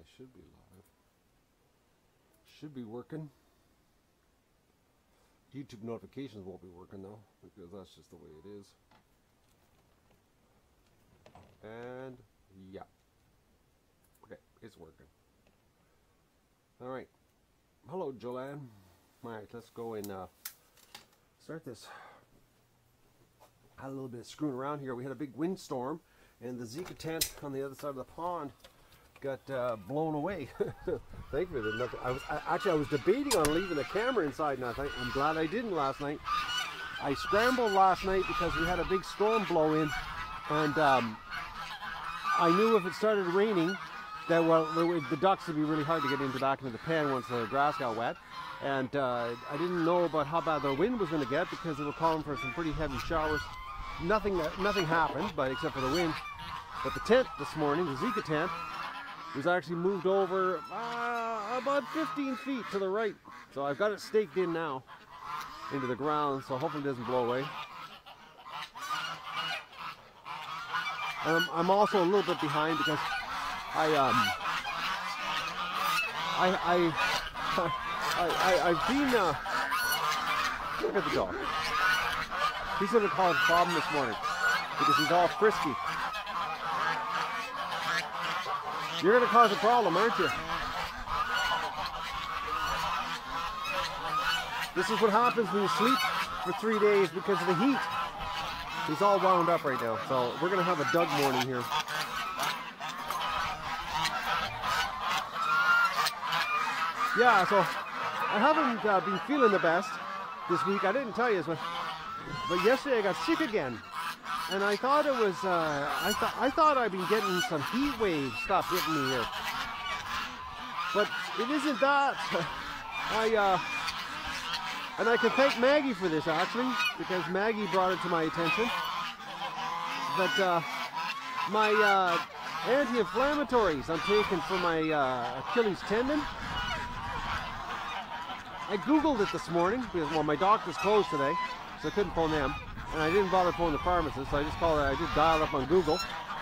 I should be live. Should be working. YouTube notifications won't be working though, because that's just the way it is. And yeah. Okay, it's working. Alright. Hello, Joanne. Alright, let's go and start this. Had a little bit of screwing around here. We had a big windstorm, and the Zika tent on the other side of the pond got blown away. Thankfully, there's nothing. I was debating on leaving the camera inside, and I'm glad I didn't last night. I scrambled last night because we had a big storm blow in, and I knew if it started raining, that the ducks would be really hard to get back into the pen once the grass got wet. And I didn't know about how bad the wind was going to get because they were calling for some pretty heavy showers. Nothing happened, but except for the wind. But the tent this morning, the Zika tent, was actually moved over about 15 feet to the right. So I've got it staked in now into the ground, so hopefully it doesn't blow away. I'm also a little bit behind because I've been look at the dog. He's going to cause a problem this morning because he's all frisky. You're going to cause a problem, aren't you? This is what happens when you sleep for 3 days because of the heat. He's all wound up right now, so we're going to have a Doug morning here. Yeah, so I haven't been feeling the best this week. I didn't tell you, but yesterday I got sick again, and I thought it was I thought I'd been getting some heat wave stuff hitting me here, but it isn't that. And I can thank Maggie for this actually, because Maggie brought it to my attention. But my anti-inflammatories I'm taking for my Achilles tendon. I googled it this morning because, well, my doctor's closed today, so I couldn't phone them, and I didn't bother phoning the pharmacist, so I just called it. I just dialed up on Google,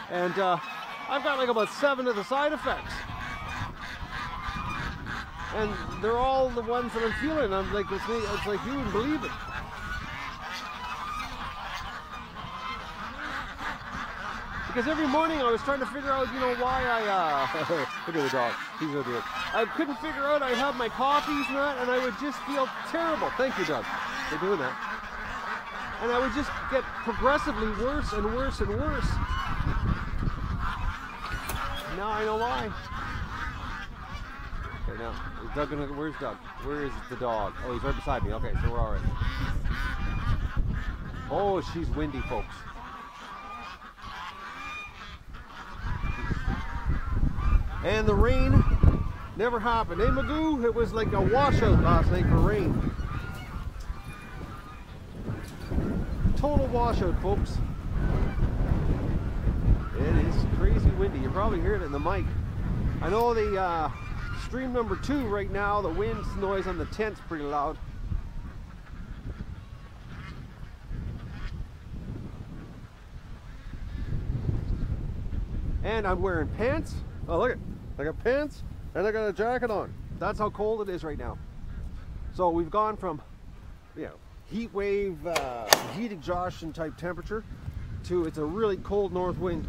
and I've got like about 7 of the side effects, and they're all the ones that I'm feeling. I'm like, it's like you wouldn't believe it. Because every morning I was trying to figure out, you know, why I, look at the dog, he's gonna do it. I couldn't figure out, I'd have my coffees and that, and I would just feel terrible. Thank you, Doug, for doing that. And I would just get progressively worse and worse and worse. Now I know why. Okay, now, is Doug gonna, where's Doug? Where is the dog? Oh, he's right beside me. Okay, so we're all right. Oh, she's windy, folks. And the rain never happened. Hey, Magoo, it was like a washout last night for rain. Total washout, folks. It is crazy windy. You probably heard it in the mic. I know the stream number 2 right now, the wind noise on the tent's pretty loud. And I'm wearing pants. Oh, look at it. I got pants and I got a jacket on. That's how cold it is right now. So we've gone from, you know, heat wave, heat exhaustion type temperature to it's a really cold north wind.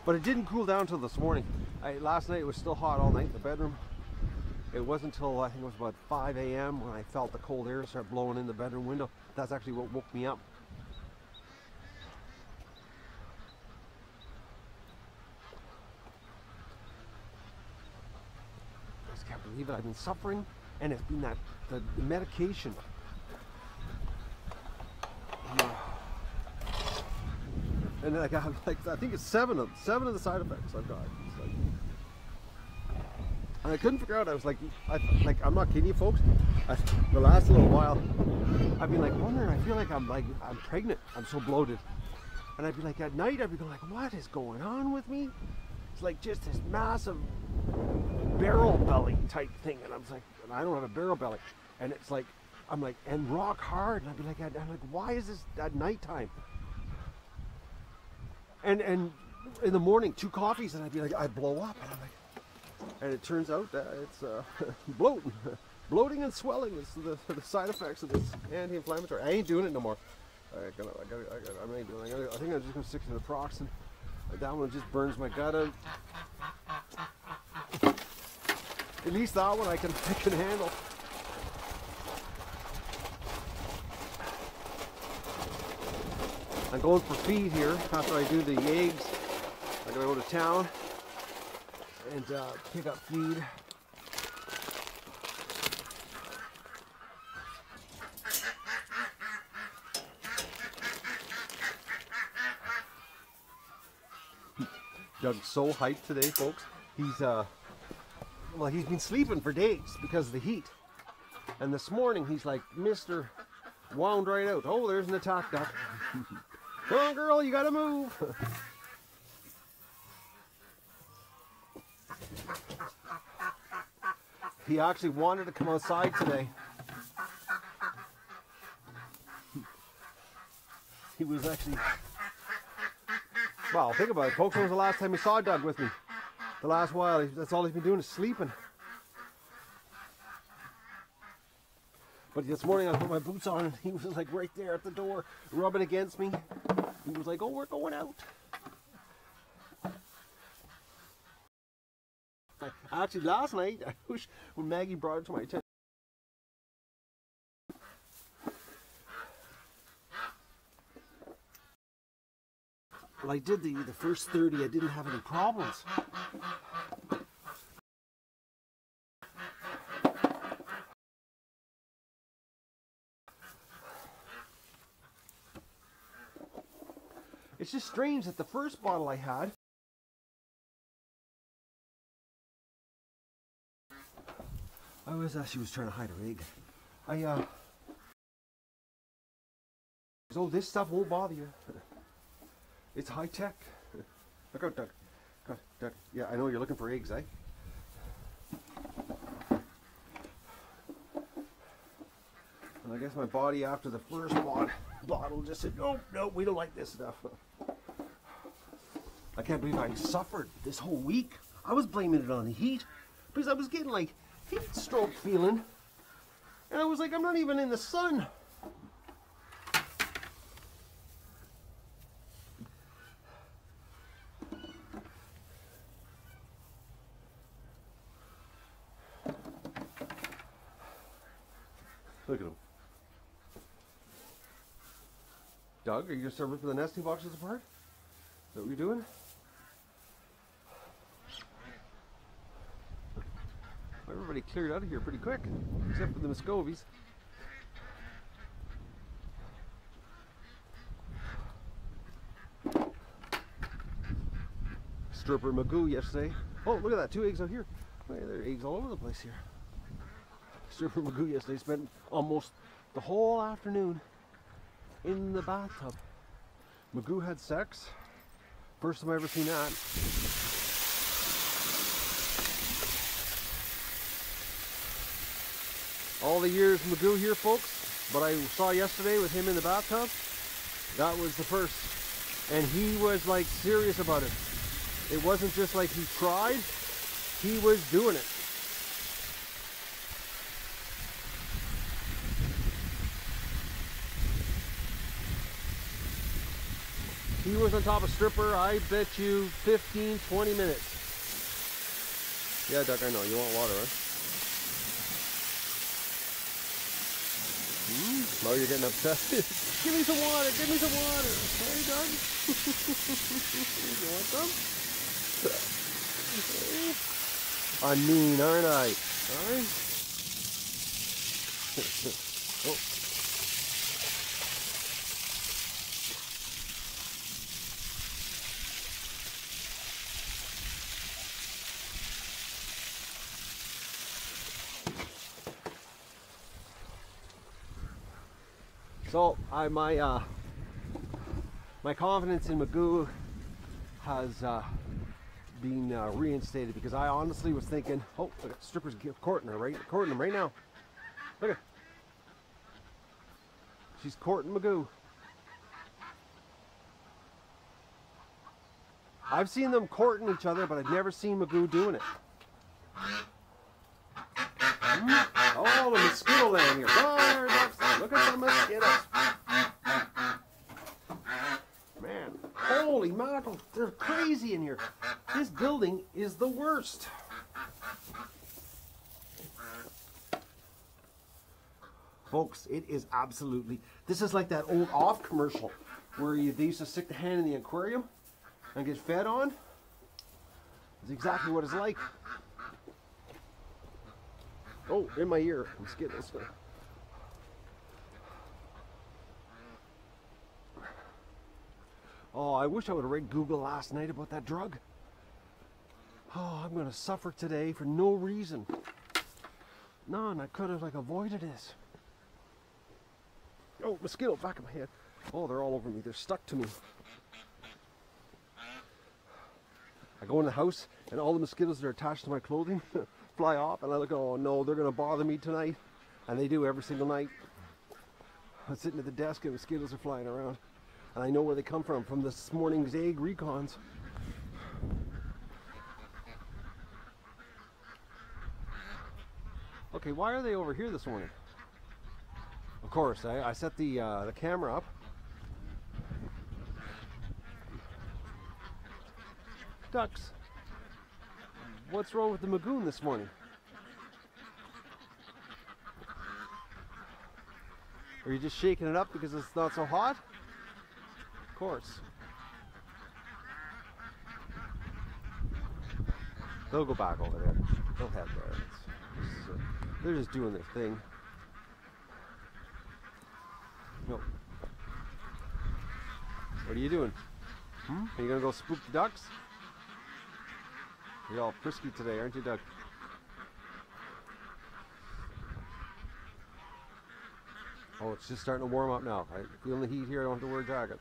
But it didn't cool down till this morning. Last night it was still hot all night in the bedroom. It wasn't until I think it was about 5 a.m. when I felt the cold air start blowing in the bedroom window. That's actually what woke me up. Believe it, I've been suffering, and it's been the medication. And like I think it's 7 of the side effects I've got. It's like, and I couldn't figure out. I was like, I'm not kidding you, folks. The last little while, I've been like wondering. I feel like I'm pregnant. I'm so bloated, and I'd be like at night. I'd be going like, what is going on with me? It's like just this massive barrel belly type thing, and I was like, I don't have a barrel belly, and it's like, I'm like, and rock hard, and I'd be like, I'm like, why is this at nighttime? And in the morning, 2 coffees, and I'd be like, I'd blow up. And I'm like, and it turns out that it's bloating. Bloating and swelling is the side effects of this anti-inflammatory. I ain't doing it no more. I ain't doing it. I think I'm just gonna stick to the Proxen. That one just burns my gut out. At least that one I can handle. I'm going for feed here after I do the eggs. I'm gonna go to town and pick up feed. Doug's so hyped today, folks. He's well, he's been sleeping for days because of the heat. And this morning he's like, Mr. wound right out. Oh, there's an attack duck. Come on, girl, you gotta move. He actually wanted to come outside today. He was actually... Well, think about it, folks. When was the last time you saw Doug with me? The last while, that's all he's been doing is sleeping. But this morning I put my boots on and he was like right there at the door, rubbing against me. He was like, oh, we're going out. Actually, last night, I wish when Maggie brought it to my attention. Well, I did the first 30, I didn't have any problems. It's just strange that the first bottle I had, she was trying to hide her egg. Oh, this stuff won't bother you. It's high tech. Look out, Doug. Doug. Yeah, I know you're looking for eggs, eh? And I guess my body after the first bottle just said, no, we don't like this stuff. I can't believe I suffered this whole week. I was blaming it on the heat because I was getting like heat stroke feeling. And I was like, I'm not even in the sun. Look at him. Doug, are you going to start ripping the nesting boxes apart? Is that what you're doing? Everybody cleared out of here pretty quick, except for the Muscovies. Stripper Magoo yesterday. Oh, look at that, 2 eggs out here. Oh, yeah, there are eggs all over the place here. Stripper Magoo yesterday spent almost the whole afternoon in the bathtub. Magoo had sex. First time I ever seen that. All the years Magoo here, folks, but I saw yesterday with him in the bathtub, that was the first. And he was like serious about it. It wasn't just like he tried, he was doing it. He was on top of Stripper, I bet you 15, 20 minutes. Yeah, Doug, I know, you want water, huh? Now you're getting upset. Give me some water, give me some water. Hey, Doug. You want some? I'm mean, aren't I? Alright? Oh. So my confidence in Magoo has been reinstated because I honestly was thinking, oh, look at Stripper's courting her, right? Courting him right now. Look at her. She's courting Magoo. I've seen them courting each other, but I've never seen Magoo doing it. Oh, the mosquito land here. Look at the mosquitoes. Man, holy mackerel, they're crazy in here. This building is the worst. Folks, it is absolutely, this is like that old off commercial where they used to stick the hand in the aquarium and get fed on. It's exactly what it's like. Oh, in my ear, mosquitoes. Oh, I wish I would have read Google last night about that drug. Oh, I'm going to suffer today for no reason. None. I could have avoided this. Oh, mosquito back of my head. Oh, they're all over me. They're stuck to me. I go in the house and all the mosquitoes that are attached to my clothing fly off, and I look, oh no, they're going to bother me tonight. And they do every single night. I'm sitting at the desk and mosquitoes are flying around. And I know where they come from this morning's egg Recons. Okay, why are they over here this morning? Of course, I set the camera up. Ducks. What's wrong with the Magoon this morning? Are you just shaking it up because it's not so hot? Of course. They'll go back over there. They'll head there. They're just doing their thing. No. What are you doing? Are you gonna go spook the ducks? You're all frisky today, aren't you, Doug? Oh, it's just starting to warm up now. I feel the heat here. I don't have to wear a jacket.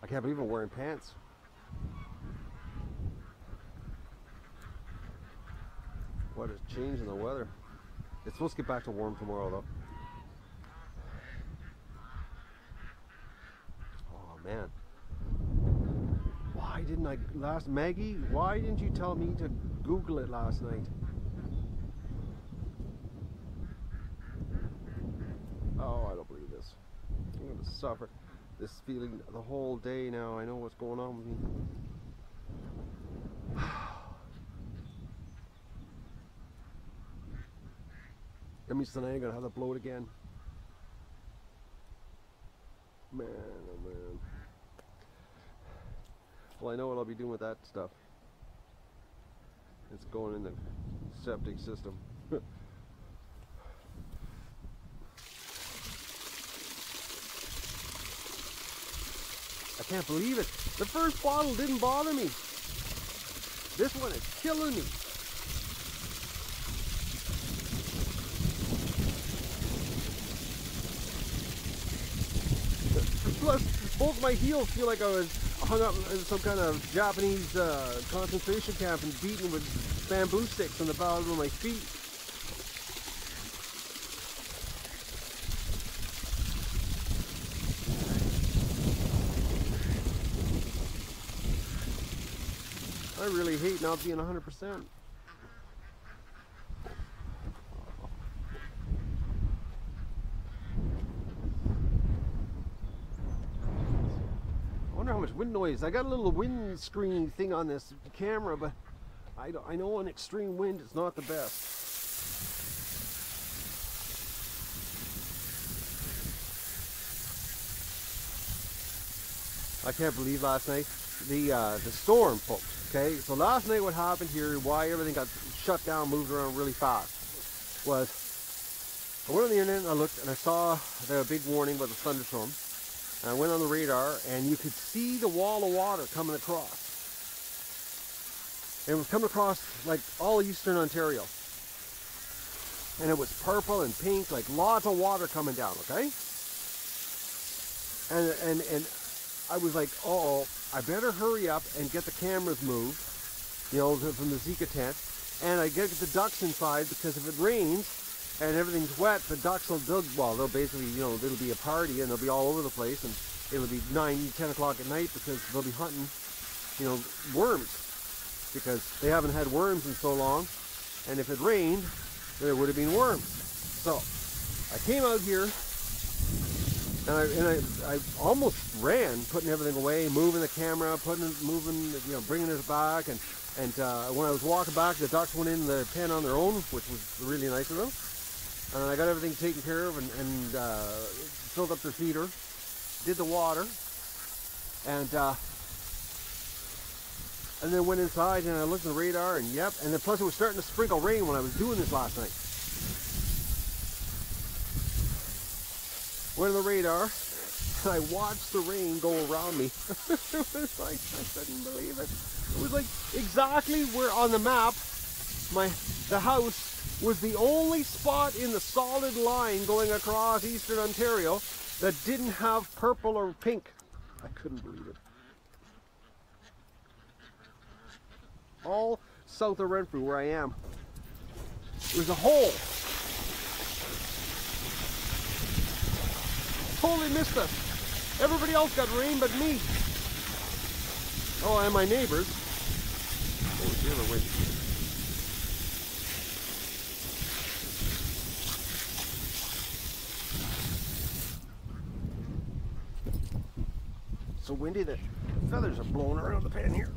I can't believe I'm wearing pants. What a change in the weather. It's supposed to get back to warm tomorrow, though. Oh, man. Why didn't I Maggie, why didn't you tell me to Google it last night? Oh, I don't believe this. I'm going to suffer this feeling the whole day now. I know what's going on with me. That means tonight I'm going to have to blow it again. Man, oh man. Well, I know what I'll be doing with that stuff. It's going in the septic system. I can't believe it. The first bottle didn't bother me. This one is killing me. Plus, both my heels feel like I was hung up in some kind of Japanese concentration camp and beaten with bamboo sticks on the bottom of my feet. I really hate not being 100%. I wonder how much wind noise. I got a little wind screen thing on this camera, but I know in extreme wind it's not the best. I can't believe last night the storm, folks. Okay, so last night what happened here, why everything got shut down, moved around really fast, was I went on the internet and I looked and I saw the big warning about the thunderstorm. And I went on the radar and you could see the wall of water coming across. And it was coming across like all eastern Ontario. And it was purple and pink, like lots of water coming down, okay? And I was like, uh-oh, I better hurry up and get the cameras moved, you know, from the Zika tent. And I get the ducks inside because if it rains and everything's wet, the ducks will, they'll basically, you know, it'll be a party and they'll be all over the place. And it'll be 9, 10 o'clock at night because they'll be hunting, you know, worms, because they haven't had worms in so long, and if it rained, there would have been worms. So I came out here, and I almost ran, putting everything away, moving the camera, bringing it back, and when I was walking back, the ducks went in the pen on their own, which was really nice of them. And I got everything taken care of and filled up their feeder, did the water, and then went inside and I looked at the radar, and yep, and then plus it was starting to sprinkle rain when I was doing this last night. Went on the radar, and I watched the rain go around me. It was like, I couldn't believe it. It was like exactly where on the map, the house was the only spot in the solid line going across eastern Ontario that didn't have purple or pink. I couldn't believe it. All south of Renfrew, where I am, there's a hole. Totally missed us. Everybody else got rain but me. Oh, and my neighbors. Oh, the other way. So windy that feathers are blowing around the pen here.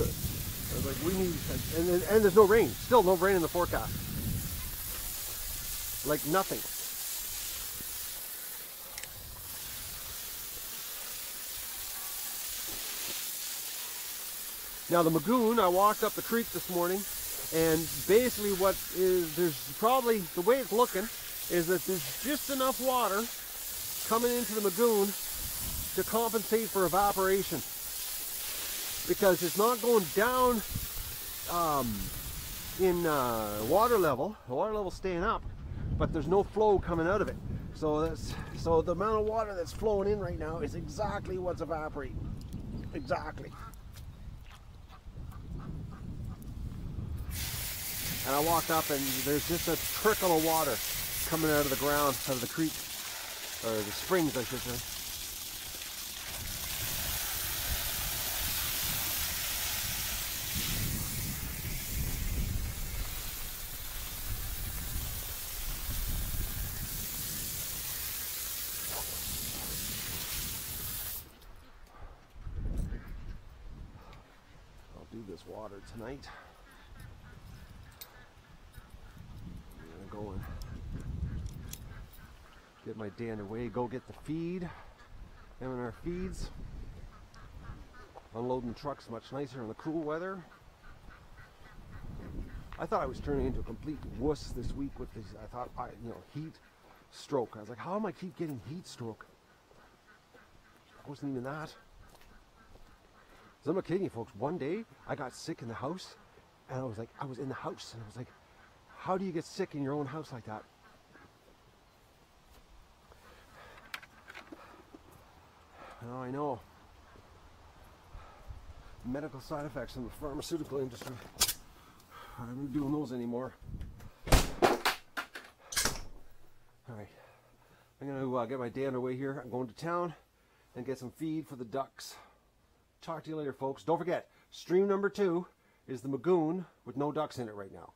I was like, we need, and there's no rain. Still no rain in the forecast. Like nothing. Now the Magoon, I walked up the creek this morning, and basically there's probably, the way it's looking, is that there's just enough water coming into the Magoon to compensate for evaporation. Because it's not going down in water level. The water level's staying up, but there's no flow coming out of it. So the amount of water that's flowing in right now is exactly what's evaporating. Exactly. And I walked up and there's just a trickle of water coming out of the ground, out of the creek, or the springs I should say. I'll do this water tonight. Go and get my day underway, go get the feed, them in our feeds. Unloading the truck's much nicer in the cool weather. I thought I was turning into a complete wuss this week with this, I thought, heat stroke. I was like, how am I keep getting heat stroke? It wasn't even that. So I'm not kidding you folks, one day I got sick in the house, and I was in the house, and I was like, how do you get sick in your own house like that? Now I know. Medical side effects from the pharmaceutical industry. I'm not doing those anymore. Alright. I'm going to get my day underway here. I'm going to town and get some feed for the ducks. Talk to you later, folks. Don't forget, stream number 2 is the Magoon with no ducks in it right now.